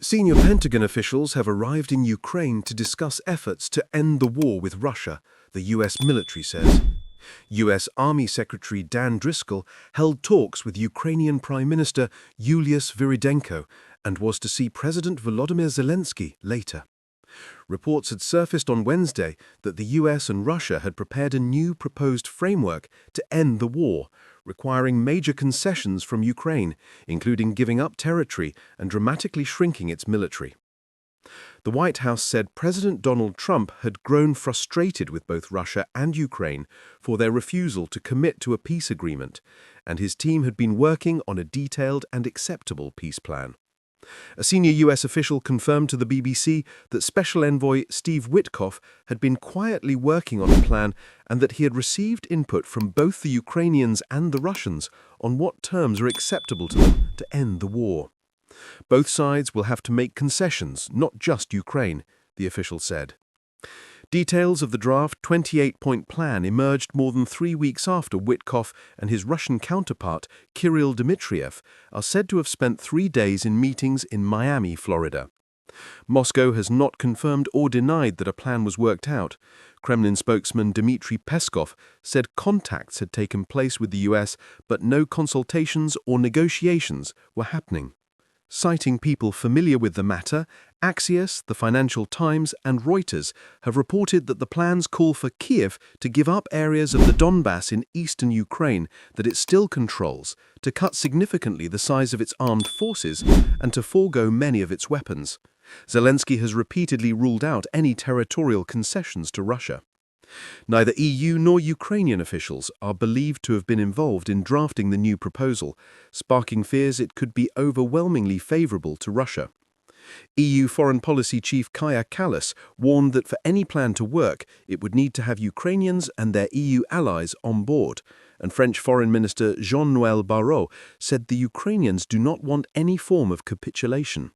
Senior Pentagon officials have arrived in Ukraine to discuss efforts to end the war with Russia, the U.S. military says. U.S. Army Secretary Dan Driscoll held talks with Ukrainian Prime Minister Yulia Svyrydenko and was to see President Volodymyr Zelensky later. Reports had surfaced on Wednesday that the US and Russia had prepared a new proposed framework to end the war, requiring major concessions from Ukraine, including giving up territory and dramatically shrinking its military. The White House said President Donald Trump had grown frustrated with both Russia and Ukraine for their refusal to commit to a peace agreement, and his team had been working on a detailed and acceptable peace plan. A senior U.S. official confirmed to the BBC that Special Envoy Steve Witkoff had been quietly working on a plan and that he had received input from both the Ukrainians and the Russians on what terms are acceptable to them to end the war. Both sides will have to make concessions, not just Ukraine, the official said. Details of the draft 28-point plan emerged more than 3 weeks after Witkoff and his Russian counterpart, Kirill Dmitriev, are said to have spent 3 days in meetings in Miami, Florida. Moscow has not confirmed or denied that a plan was worked out. Kremlin spokesman Dmitry Peskov said contacts had taken place with the US, but no consultations or negotiations were happening. Citing people familiar with the matter, Axios, the Financial Times, and Reuters have reported that the plans call for Kyiv to give up areas of the Donbass in eastern Ukraine that it still controls, to cut significantly the size of its armed forces, and to forego many of its weapons. Zelensky has repeatedly ruled out any territorial concessions to Russia. Neither EU nor Ukrainian officials are believed to have been involved in drafting the new proposal, sparking fears it could be overwhelmingly favorable to Russia. EU Foreign Policy Chief Kaja Kallas warned that for any plan to work, it would need to have Ukrainians and their EU allies on board, and French Foreign Minister Jean-Noël Barrot said the Ukrainians do not want any form of capitulation.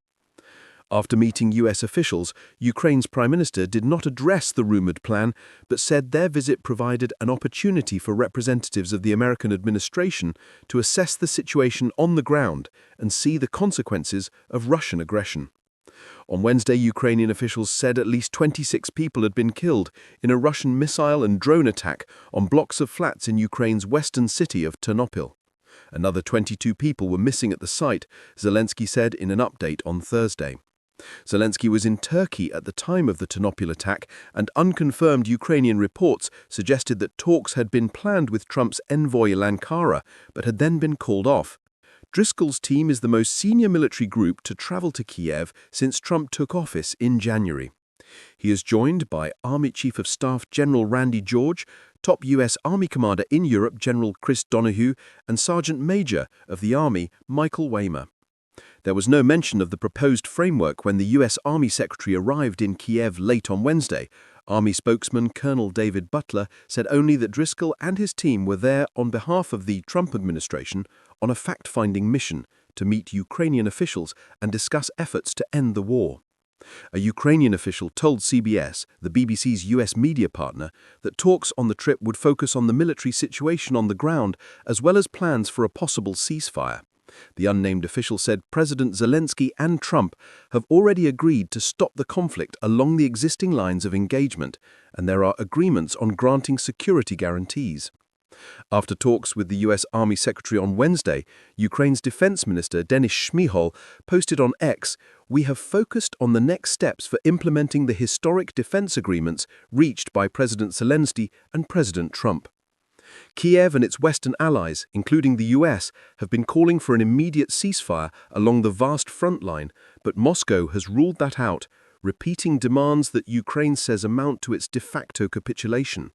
After meeting US officials, Ukraine's Prime Minister did not address the rumored plan, but said their visit provided an opportunity for representatives of the American administration to assess the situation on the ground and see the consequences of Russian aggression. On Wednesday, Ukrainian officials said at least 26 people had been killed in a Russian missile and drone attack on blocks of flats in Ukraine's western city of Ternopil. Another 22 people were missing at the site, Zelensky said in an update on Thursday. Zelensky was in Turkey at the time of the Ternopil attack, and unconfirmed Ukrainian reports suggested that talks had been planned with Trump's envoy in Ankara, but had then been called off. Driscoll's team is the most senior military group to travel to Kyiv since Trump took office in January. He is joined by Army Chief of Staff General Randy George, top U.S. Army Commander in Europe General Chris Donahue, and Sergeant Major of the Army Michael Waymer. There was no mention of the proposed framework when the U.S. Army Secretary arrived in Kyiv late on Wednesday. Army spokesman Colonel David Butler said only that Driscoll and his team were there on behalf of the Trump administration on a fact-finding mission to meet Ukrainian officials and discuss efforts to end the war. A Ukrainian official told CBS, the BBC's US media partner, that talks on the trip would focus on the military situation on the ground as well as plans for a possible ceasefire. The unnamed official said President Zelensky and Trump have already agreed to stop the conflict along the existing lines of engagement, and there are agreements on granting security guarantees. After talks with the U.S. Army Secretary on Wednesday, Ukraine's Defense Minister Denis Shmyhal posted on X, "We have focused on the next steps for implementing the historic defense agreements reached by President Zelensky and President Trump." Kyiv and its Western allies, including the US, have been calling for an immediate ceasefire along the vast front line, but Moscow has ruled that out, repeating demands that Ukraine says amount to its de facto capitulation.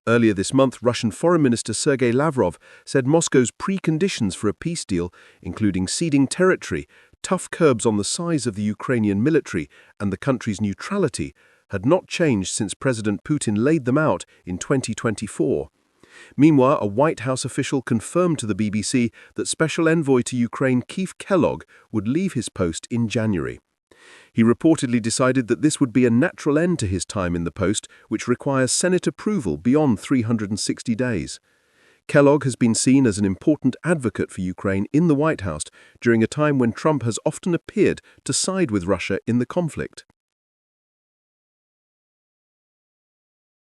Earlier this month, Russian Foreign Minister Sergei Lavrov said Moscow's preconditions for a peace deal, including ceding territory, tough curbs on the size of the Ukrainian military, and the country's neutrality, had not changed since President Putin laid them out in 2024. Meanwhile, a White House official confirmed to the BBC that Special Envoy to Ukraine Keith Kellogg would leave his post in January. He reportedly decided that this would be a natural end to his time in the post, which requires Senate approval beyond 360 days. Kellogg has been seen as an important advocate for Ukraine in the White House during a time when Trump has often appeared to side with Russia in the conflict.